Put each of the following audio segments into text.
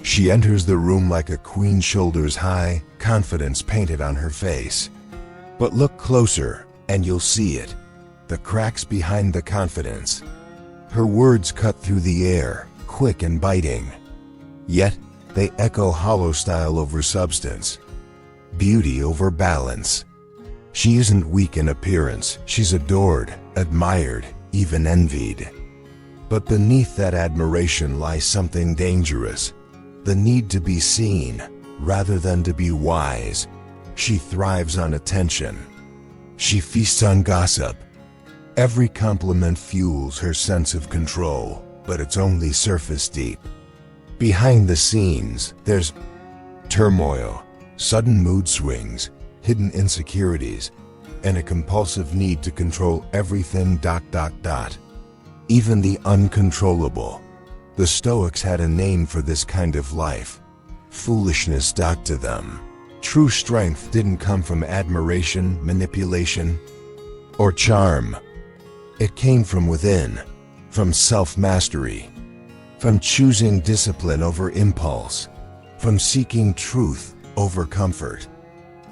She enters the room like a queen, shoulders high, confidence painted on her face. But look closer, and you'll see it. The cracks behind the confidence. Her words cut through the air, quick and biting. Yet, they echo hollow style over substance. Beauty over balance. She isn't weak in appearance, she's adored, admired, even envied. But beneath that admiration lies something dangerous. The need to be seen, rather than to be wise. She thrives on attention. She feasts on gossip. Every compliment fuels her sense of control, but it's only surface deep. Behind the scenes, there's turmoil, sudden mood swings, hidden insecurities, and a compulsive need to control everything. Even the uncontrollable. The Stoics had a name for this kind of life. Foolishness. To them, true strength didn't come from admiration, manipulation, or charm. It came from within, from self-mastery, from choosing discipline over impulse, from seeking truth over comfort,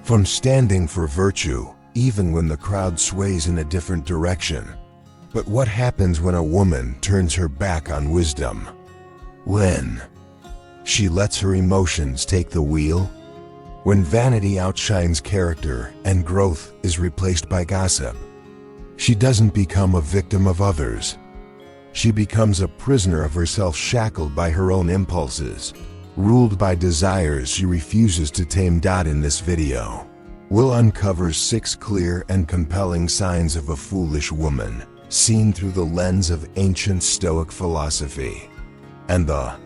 from standing for virtue even when the crowd sways in a different direction. But what happens when a woman turns her back on wisdom? When she lets her emotions take the wheel? When vanity outshines character and growth is replaced by gossip? She doesn't become a victim of others. She becomes a prisoner of herself, shackled by her own impulses, ruled by desires she refuses to tame. In this video, we'll uncover 6 clear and compelling signs of a foolish woman, seen through the lens of ancient Stoic philosophy. And the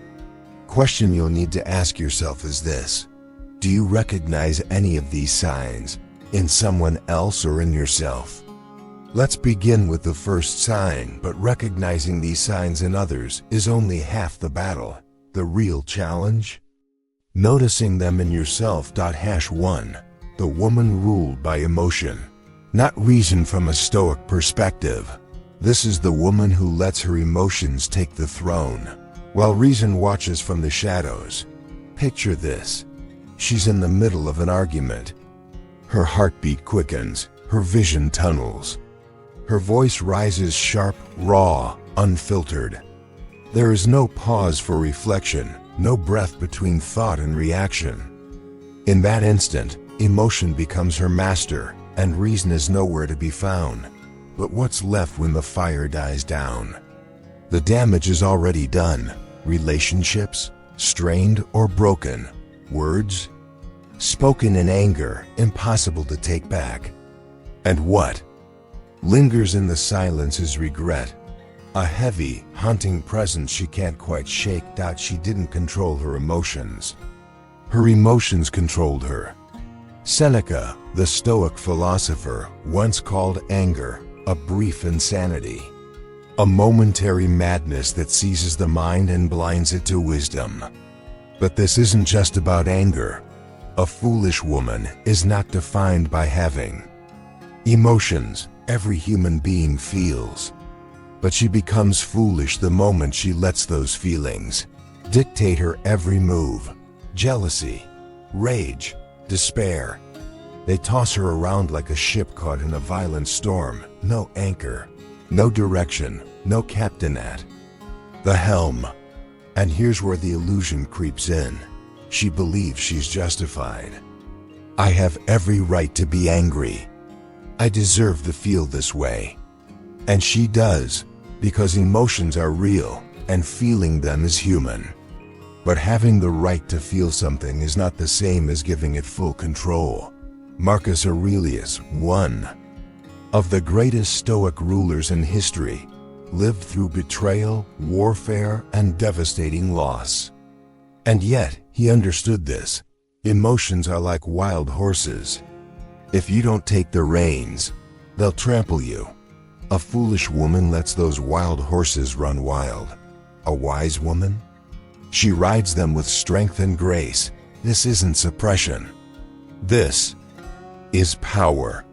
question you'll need to ask yourself is this: do you recognize any of these signs in someone else or in yourself? Let's begin with the first sign, but recognizing these signs in others is only half the battle. The real challenge? Noticing them in yourself. 1. The woman ruled by emotion, not reason. From a Stoic perspective, this is the woman who lets her emotions take the throne, while reason watches from the shadows. Picture this. She's in the middle of an argument. Her heartbeat quickens, her vision tunnels. Her voice rises sharp, raw, unfiltered. There is no pause for reflection, no breath between thought and reaction. In that instant, emotion becomes her master, and reason is nowhere to be found. But what's left when the fire dies down? The damage is already done. Relationships, strained or broken. Words, spoken in anger, impossible to take back. And what lingers in the silence is regret. A heavy, haunting presence she can't quite shake. She didn't control her emotions. Her emotions controlled her. Seneca, the Stoic philosopher, once called anger a brief insanity, a momentary madness that seizes the mind and blinds it to wisdom. But this isn't just about anger. A foolish woman is not defined by having emotions. Every human being feels. But she becomes foolish the moment she lets those feelings dictate her every move. Jealousy, rage, despair. They toss her around like a ship caught in a violent storm. No anchor, no direction, no captain at the helm. And here's where the illusion creeps in. She believes she's justified. I have every right to be angry. I deserve to feel this way. And she does, because emotions are real, and feeling them is human. But having the right to feel something is not the same as giving it full control. Marcus Aurelius, one of the greatest Stoic rulers in history, lived through betrayal, warfare, and devastating loss. And yet, he understood this. Emotions are like wild horses. If you don't take the reins, they'll trample you. A foolish woman lets those wild horses run wild. A wise woman? She rides them with strength and grace. This isn't suppression. This is power.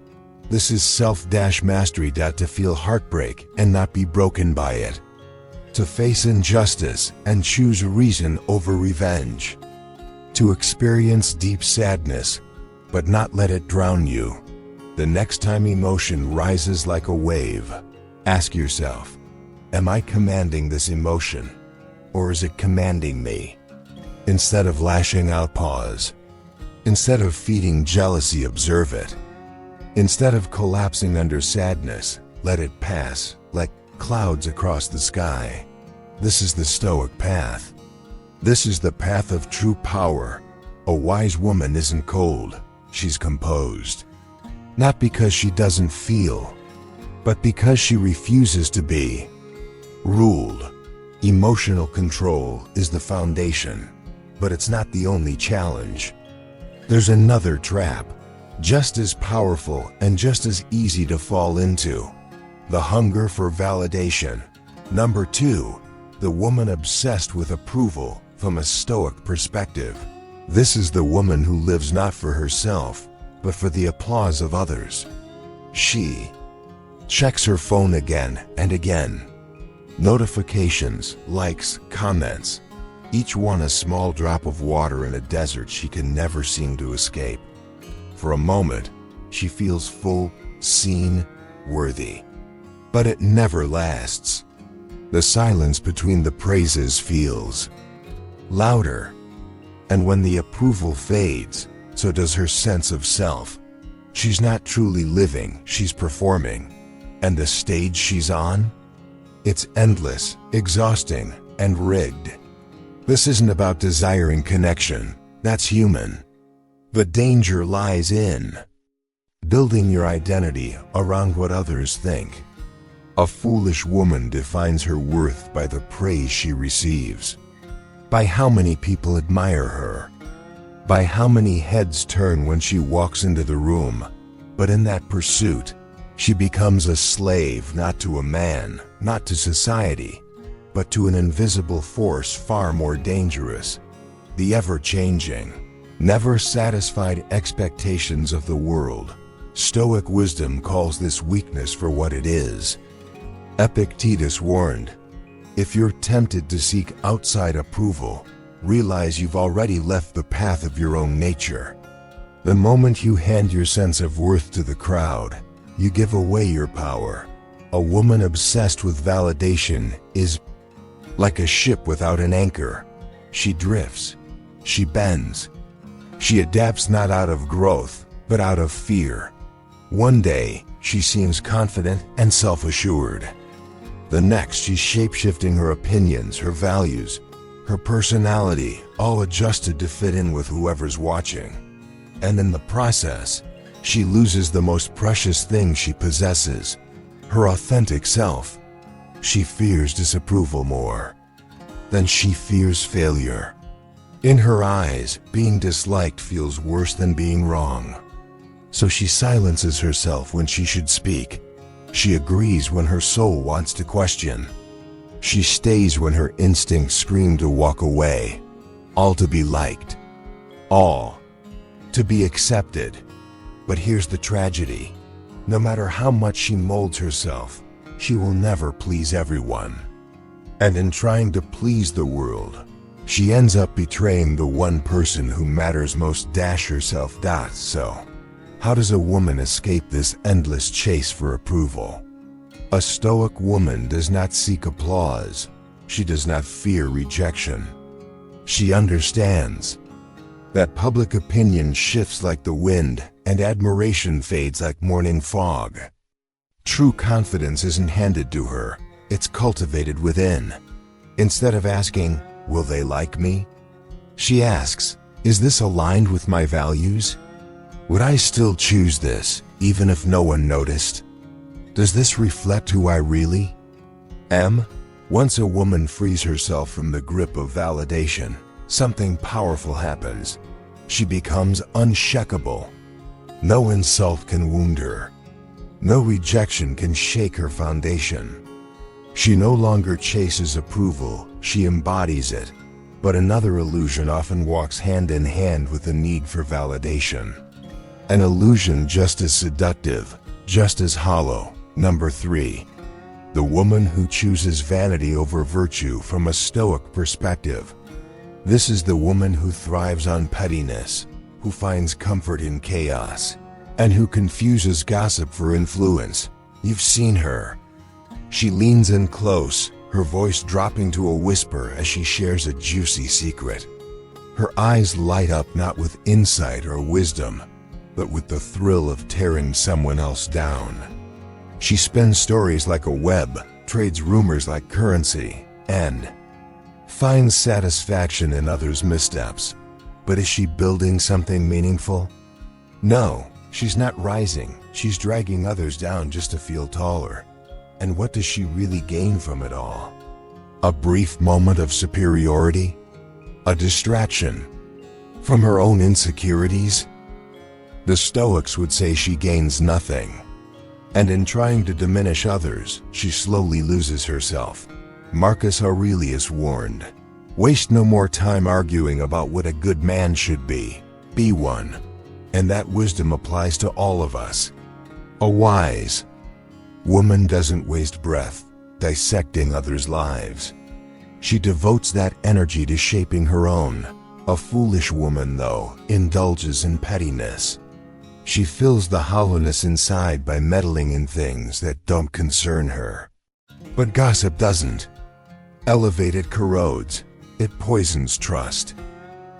This is self-mastery. To feel heartbreak and not be broken by it. to face injustice and choose reason over revenge, to experience deep sadness, but not let it drown you. The next time emotion rises like a wave, ask yourself, am I commanding this emotion, or is it commanding me? Instead of lashing out, pause. Instead of feeding jealousy, observe it. Instead of collapsing under sadness, let it pass like clouds across the sky. This is the Stoic path. This is the path of true power. A wise woman isn't cold, she's composed. Not because she doesn't feel, but because she refuses to be ruled. Emotional control is the foundation, but it's not the only challenge. There's another trap, just as powerful and just as easy to fall into: the hunger for validation. Number 2, the woman obsessed with approval from a Stoic perspective. This is the woman who lives not for herself, but for the applause of others. She checks her phone again and again. Notifications, likes, comments, each one a small drop of water in a desert she can never seem to escape. For a moment, she feels full, seen, worthy. But it never lasts. The silence between the praises feels louder. And when the approval fades, so does her sense of self. She's not truly living, she's performing. And the stage she's on? It's endless, exhausting, and rigged. This isn't about desiring connection, that's human. The danger lies in building your identity around what others think. A foolish woman defines her worth by the praise she receives, by how many people admire her, by how many heads turn when she walks into the room. But in that pursuit, she becomes a slave not to a man, not to society, but to an invisible force far more dangerous: the ever-changing, never-satisfied expectations of the world. Stoic wisdom calls this weakness for what it is. Epictetus warned, if you're tempted to seek outside approval, realize you've already left the path of your own nature. The moment you hand your sense of worth to the crowd, you give away your power. A woman obsessed with validation is like a ship without an anchor. She drifts, she bends, she adapts not out of growth, but out of fear. One day, she seems confident and self-assured. The next, she's shape-shifting her opinions, her values, her personality, all adjusted to fit in with whoever's watching. And in the process, she loses the most precious thing she possesses: her authentic self. She fears disapproval more than she fears failure. In her eyes, being disliked feels worse than being wrong. So she silences herself when she should speak. She agrees when her soul wants to question. She stays when her instincts scream to walk away. All to be liked. All to be accepted. But here's the tragedy. No matter how much she molds herself, she will never please everyone. And in trying to please the world, she ends up betraying the one person who matters most. Herself. So, how does a woman escape this endless chase for approval? A Stoic woman does not seek applause. She does not fear rejection. She understands that public opinion shifts like the wind, and admiration fades like morning fog. True confidence isn't handed to her, it's cultivated within. Instead of asking, will they like me? She asks, is this aligned with my values? Would I still choose this, even if no one noticed? Does this reflect who I really am? Once a woman frees herself from the grip of validation, something powerful happens. She becomes unshakable. No insult can wound her. No rejection can shake her foundation. She no longer chases approval, she embodies it. But another illusion often walks hand in hand with the need for validation. An illusion just as seductive, just as hollow. Number 3. The woman who chooses vanity over virtue from a Stoic perspective. This is the woman who thrives on pettiness, who finds comfort in chaos, and who confuses gossip for influence. You've seen her. She leans in close, her voice dropping to a whisper as she shares a juicy secret. Her eyes light up not with insight or wisdom, but with the thrill of tearing someone else down. She spins stories like a web, trades rumors like currency, and finds satisfaction in others' missteps. But is she building something meaningful? No, she's not rising. She's dragging others down just to feel taller. And what does she really gain from it all? A brief moment of superiority? A distraction from her own insecurities? The Stoics would say she gains nothing. And in trying to diminish others, she slowly loses herself. Marcus Aurelius warned, "Waste no more time arguing about what a good man should be. Be one." And that wisdom applies to all of us. A wise woman doesn't waste breath dissecting others' lives. She devotes that energy to shaping her own. A foolish woman, though, indulges in pettiness. She fills the hollowness inside by meddling in things that don't concern her. But gossip doesn't. Elevate it corrodes. It poisons trust.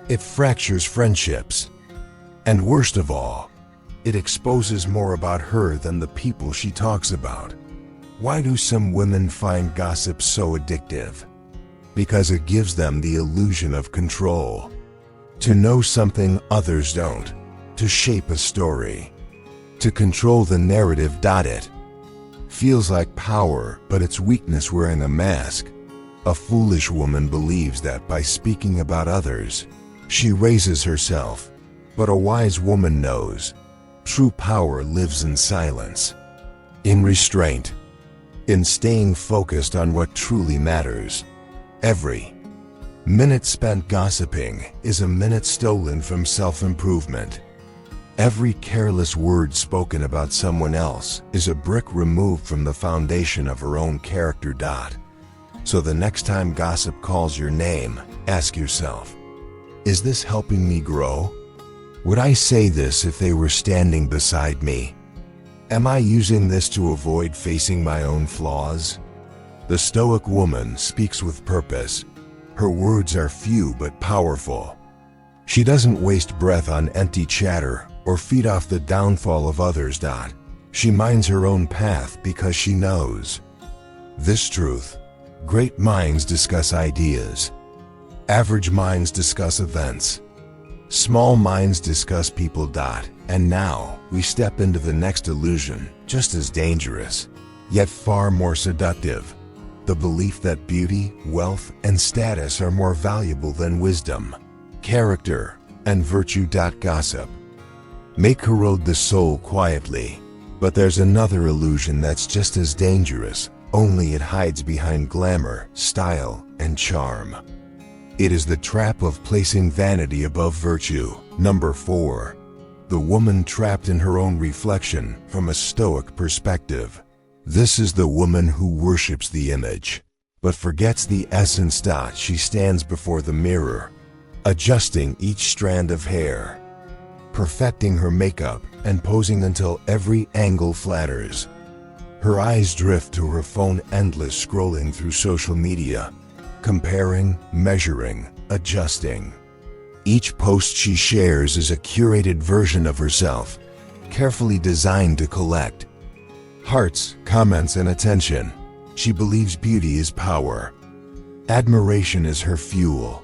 It fractures friendships. And worst of all, it exposes more about her than the people she talks about. Why do some women find gossip so addictive? Because it gives them the illusion of control. To know something others don't. To shape a story. To control the narrative. It feels like power, but it's weakness wearing a mask. A foolish woman believes that by speaking about others, she raises herself. But a wise woman knows true power lives in silence, in restraint, in staying focused on what truly matters. Every minute spent gossiping is a minute stolen from self-improvement. Every careless word spoken about someone else is a brick removed from the foundation of her own character. So the next time gossip calls your name, ask yourself, is this helping me grow? Would I say this if they were standing beside me? Am I using this to avoid facing my own flaws? The Stoic woman speaks with purpose. Her words are few but powerful. She doesn't waste breath on empty chatter or feed off the downfall of others. She minds her own path because she knows this truth. Great minds discuss ideas. Average minds discuss events. Small minds discuss people. And now, we step into the next illusion, just as dangerous, yet far more seductive. The belief that beauty, wealth, and status are more valuable than wisdom, character, and virtue. Gossip may corrode the soul quietly, but there's another illusion that's just as dangerous, only it hides behind glamour, style, and charm. It is the trap of placing vanity above virtue. Number 4. The woman trapped in her own reflection from a Stoic perspective. This is the woman who worships the image, but forgets the essence. She stands before the mirror, adjusting each strand of hair, perfecting her makeup, and posing until every angle flatters. Her eyes drift to her phone, endless scrolling through social media, comparing, measuring, adjusting. Each post she shares is a curated version of herself, carefully designed to collect hearts, comments, and attention. She believes beauty is power, admiration is her fuel,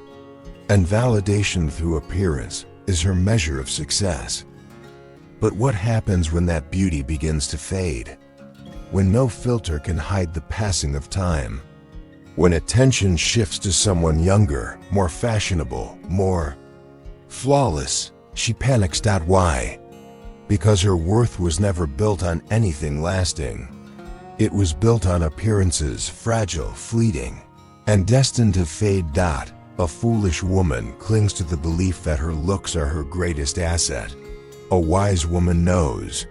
and validation through appearance is her measure of success. But what happens when that beauty begins to fade? When no filter can hide the passing of time? When attention shifts to someone younger, more fashionable, more flawless, she panics. Why? Because her worth was never built on anything lasting. It was built on appearances, fragile, fleeting, and destined to fade. A foolish woman clings to the belief that her looks are her greatest asset. A wise woman knows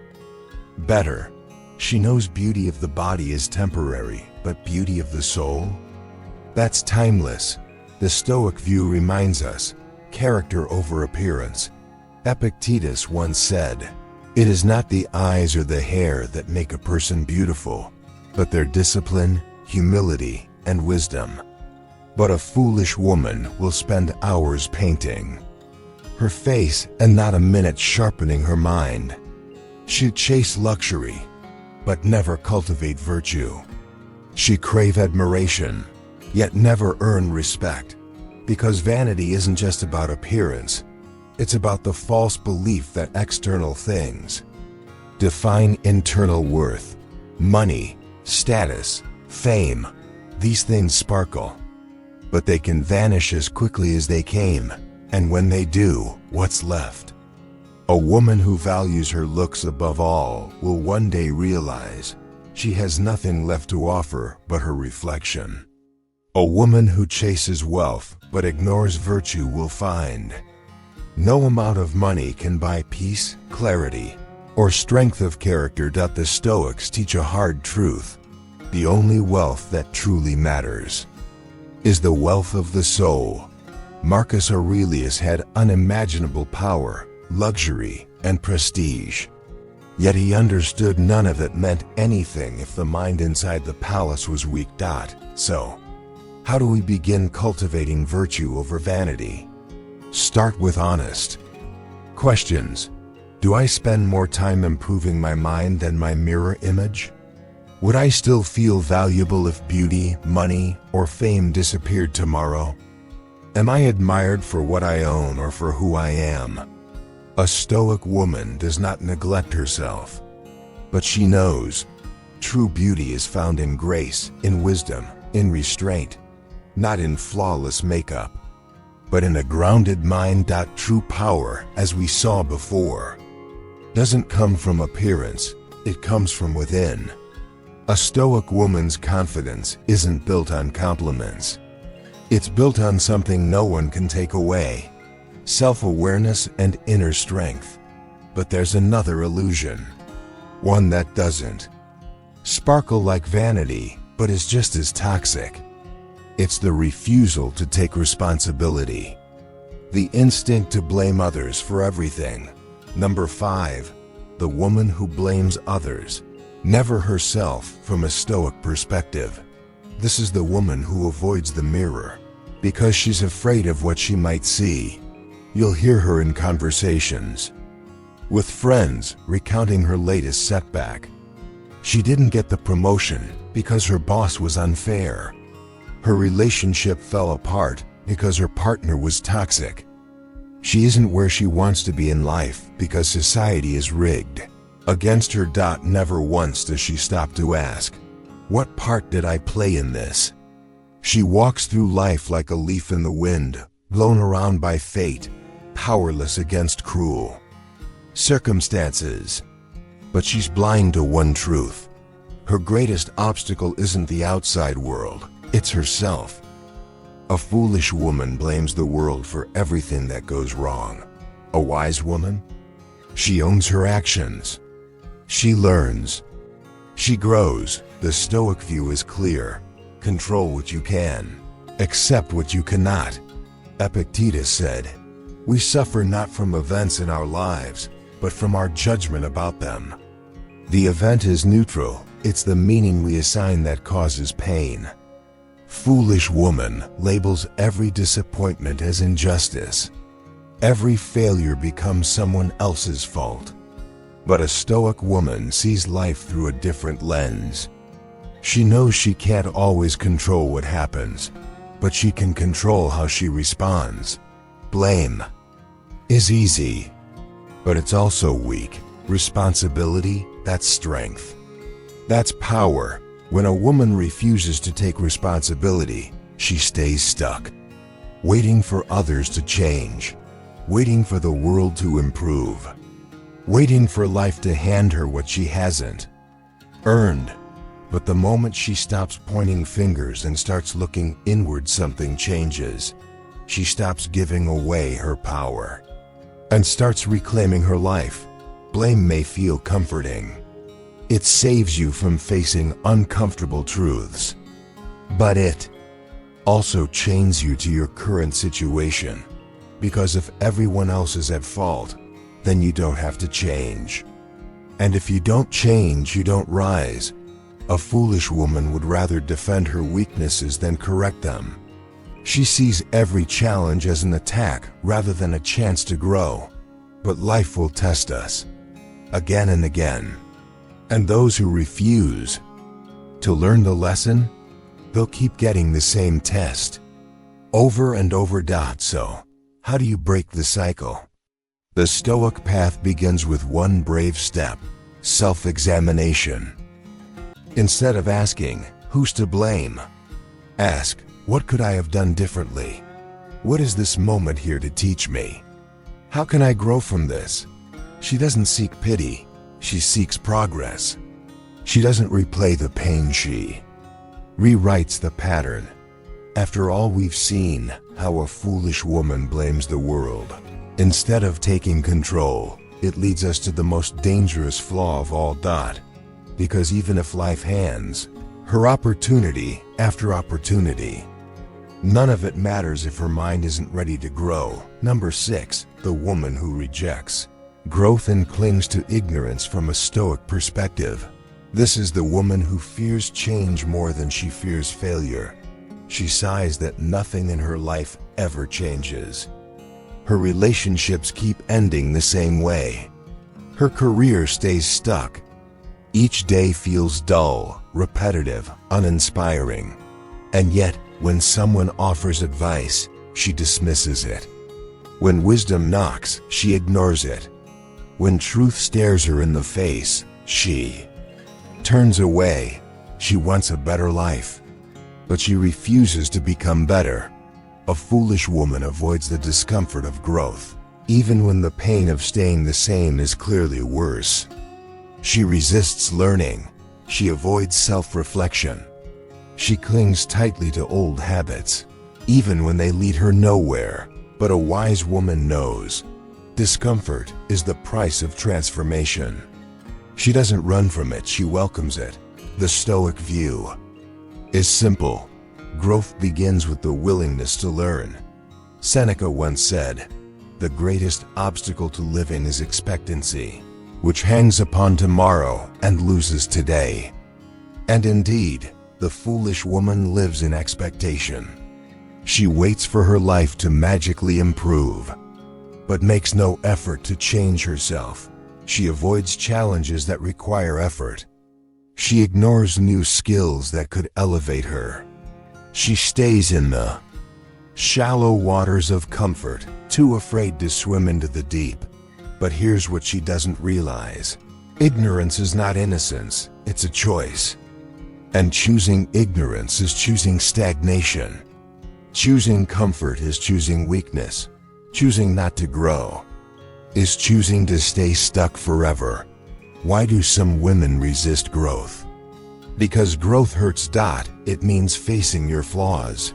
better. She knows beauty of the body is temporary, but beauty of the soul? That's timeless. The Stoic view reminds us, character over appearance. Epictetus once said, "It is not the eyes or the hair that make a person beautiful, but their discipline, humility, and wisdom." But a foolish woman will spend hours painting her face and not a minute sharpening her mind. She'd chase luxury, but never cultivate virtue. She crave admiration, yet never earn respect, because vanity isn't just about appearance. It's about the false belief that external things define internal worth. Money, status, fame, these things sparkle, but they can vanish as quickly as they came, and when they do, what's left? A woman who values her looks above all will one day realize she has nothing left to offer but her reflection. A woman who chases wealth but ignores virtue will find no amount of money can buy peace, clarity, or strength of character. The Stoics teach a hard truth. The only wealth that truly matters is the wealth of the soul. Marcus Aurelius had unimaginable power, luxury, and prestige. Yet he understood none of it meant anything if the mind inside the palace was weak. So, how do we begin cultivating virtue over vanity? Start with honest questions. Do I spend more time improving my mind than my mirror image? Would I still feel valuable if beauty, money, or fame disappeared tomorrow? Am I admired for what I own or for who I am? A Stoic woman does not neglect herself, but she knows true beauty is found in grace, in wisdom, in restraint, not in flawless makeup, but in a grounded mind. True power, as we saw before, doesn't come from appearance, it comes from within. A Stoic woman's confidence isn't built on compliments. It's built on something no one can take away: self-awareness and inner strength. But there's another illusion, one that doesn't sparkle like vanity, but is just as toxic. It's the refusal to take responsibility, the instinct to blame others for everything. Number 5, the woman who blames others, never herself. From a Stoic perspective, this is the woman who avoids the mirror because she's afraid of what she might see. You'll hear her in conversations with friends recounting her latest setback. She didn't get the promotion because her boss was unfair. Her relationship fell apart because her partner was toxic. She isn't where she wants to be in life because society is rigged against her. Never once does she stop to ask, what part did I play in this? She walks through life like a leaf in the wind, blown around by fate, powerless against cruel circumstances. But she's blind to one truth. Her greatest obstacle isn't the outside world, it's herself. A foolish woman blames the world for everything that goes wrong. A wise woman? She owns her actions. She learns. She grows. The Stoic view is clear. Control what you can. Accept what you cannot. Epictetus said, "We suffer not from events in our lives, but from our judgment about them." The event is neutral. It's the meaning we assign that causes pain. Foolish woman labels every disappointment as injustice. Every failure becomes someone else's fault. But a Stoic woman sees life through a different lens. She knows she can't always control what happens, but she can control how she responds. Blame is easy, but it's also weak. Responsibility, that's strength. That's power. When a woman refuses to take responsibility, she stays stuck, waiting for others to change, waiting for the world to improve, waiting for life to hand her what she hasn't earned. But the moment she stops pointing fingers and starts looking inward, something changes. She stops giving away her power and starts reclaiming her life. Blame may feel comforting, It saves you from facing uncomfortable truths. But it also chains you to your current situation. Because if everyone else is at fault, then you don't have to change. And if you don't change, you don't rise. A foolish woman would rather defend her weaknesses than correct them. She sees every challenge as an attack rather than a chance to grow. But life will test us, again and again. And those who refuse to learn the lesson, they'll keep getting the same test, over and over. So, how do you break the cycle? The Stoic path begins with one brave step: self-examination. Instead of asking, "Who's to blame?" ask, "What could I have done differently? What is this moment here to teach me? How can I grow from this?" She doesn't seek pity, she seeks progress. She doesn't replay the pain, she rewrites the pattern. After all, we've seen how a foolish woman blames the world. Instead of taking control, it leads us to the most dangerous flaw of all. Because even if life hands her opportunity after opportunity, none of it matters if her mind isn't ready to grow. Number 6, the woman who rejects growth and clings to ignorance from a Stoic perspective. This is the woman who fears change more than she fears failure. She sighs that nothing in her life ever changes. Her relationships keep ending the same way. Her career stays stuck. Each day feels dull, repetitive, uninspiring. And yet, when someone offers advice, she dismisses it. When wisdom knocks, she ignores it. When truth stares her in the face, she turns away. She wants a better life, but she refuses to become better. A foolish woman avoids the discomfort of growth, even when the pain of staying the same is clearly worse. She resists learning. She avoids self-reflection. She clings tightly to old habits, even when they lead her nowhere. But a wise woman knows discomfort is the price of transformation. She doesn't run from it, she welcomes it. The Stoic view is simple. Growth begins with the willingness to learn. Seneca once said, "The greatest obstacle to living is expectancy, which hangs upon tomorrow and loses today." And indeed, the foolish woman lives in expectation. She waits for her life to magically improve, but makes no effort to change herself. She avoids challenges that require effort. She ignores new skills that could elevate her. She stays in the shallow waters of comfort, too afraid to swim into the deep. But here's what she doesn't realize. Ignorance is not innocence, it's a choice. And choosing ignorance is choosing stagnation. Choosing comfort is choosing weakness. Choosing not to grow is choosing to stay stuck forever. Why do some women resist growth? Because growth hurts. It means facing your flaws.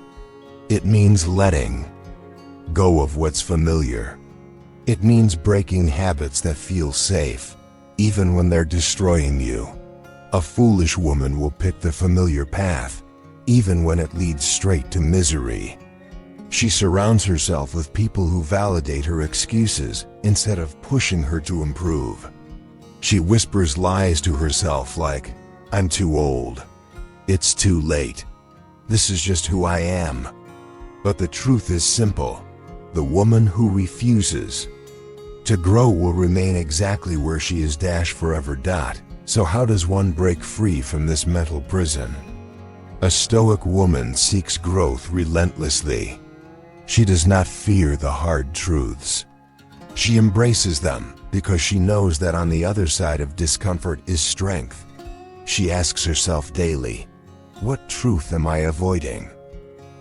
It means letting go of what's familiar. It means breaking habits that feel safe, even when they're destroying you. A foolish woman will pick the familiar path, even when it leads straight to misery. She surrounds herself with people who validate her excuses instead of pushing her to improve. She whispers lies to herself like, "I'm too old. It's too late. This is just who I am." But the truth is simple. The woman who refuses to grow will remain exactly where she is forever. So how does one break free from this mental prison? A Stoic woman seeks growth relentlessly. She does not fear the hard truths. She embraces them because she knows that on the other side of discomfort is strength. She asks herself daily, what truth am I avoiding?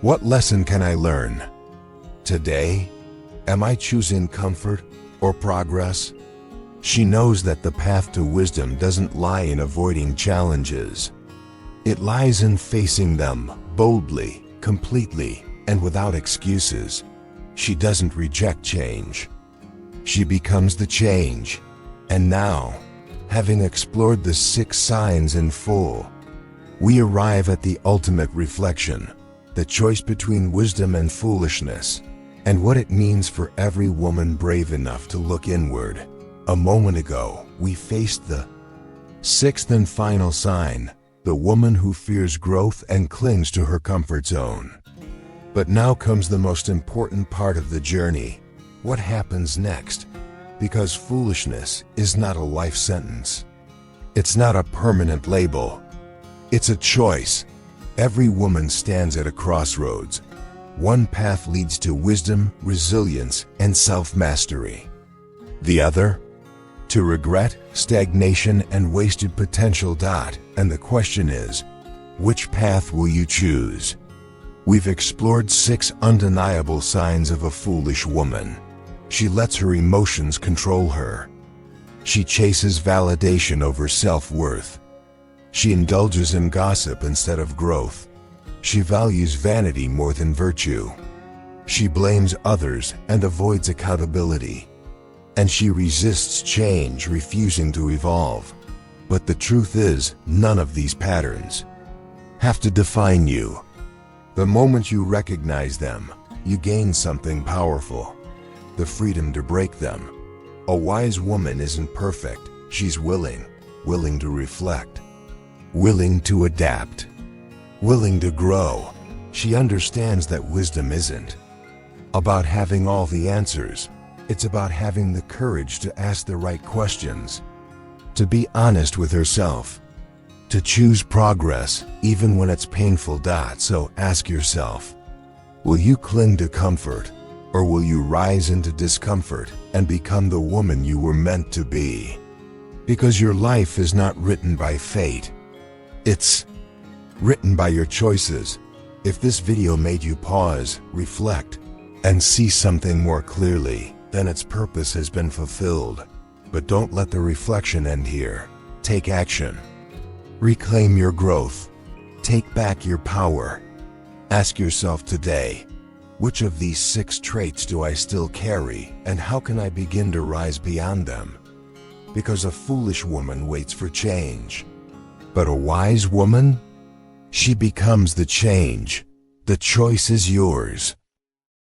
What lesson can I learn today? Am I choosing comfort or progress? She knows that the path to wisdom doesn't lie in avoiding challenges. It lies in facing them boldly, completely, and without excuses. She doesn't reject change. She becomes the change. And now, Having explored the 6 signs in full, we arrive at the ultimate reflection, the choice between wisdom and foolishness, and what it means for every woman brave enough to look inward. A moment ago, we faced the 6th and final sign, the woman who fears growth and clings to her comfort zone. But now comes the most important part of the journey. What happens next? Because foolishness is not a life sentence. It's not a permanent label. It's a choice. Every woman stands at a crossroads. One path leads to wisdom, resilience, and self-mastery. The other? To regret, stagnation, and wasted potential. And the question is, which path will you choose? We've explored 6 undeniable signs of a foolish woman. She lets her emotions control her. She chases validation over self-worth. She indulges in gossip instead of growth. She values vanity more than virtue. She blames others and avoids accountability. And she resists change, refusing to evolve. But the truth is, none of these patterns have to define you. The moment you recognize them, you gain something powerful: the freedom to break them. A wise woman isn't perfect. She's willing to reflect, willing to adapt, willing to grow. She understands that wisdom isn't about having all the answers. It's about having the courage to ask the right questions, to be honest with herself, to choose progress even when it's painful. So ask yourself, will you cling to comfort, or will you rise into discomfort and become the woman you were meant to be? Because your life is not written by fate. It's written by your choices. If this video made you pause, reflect, and see something more clearly, then its purpose has been fulfilled. But don't let the reflection end here. Take action. Reclaim your growth. Take back your power. Ask yourself today, which of these 6 traits do I still carry, and how can I begin to rise beyond them? Because a foolish woman waits for change, but a wise woman, she becomes the change. The choice is yours.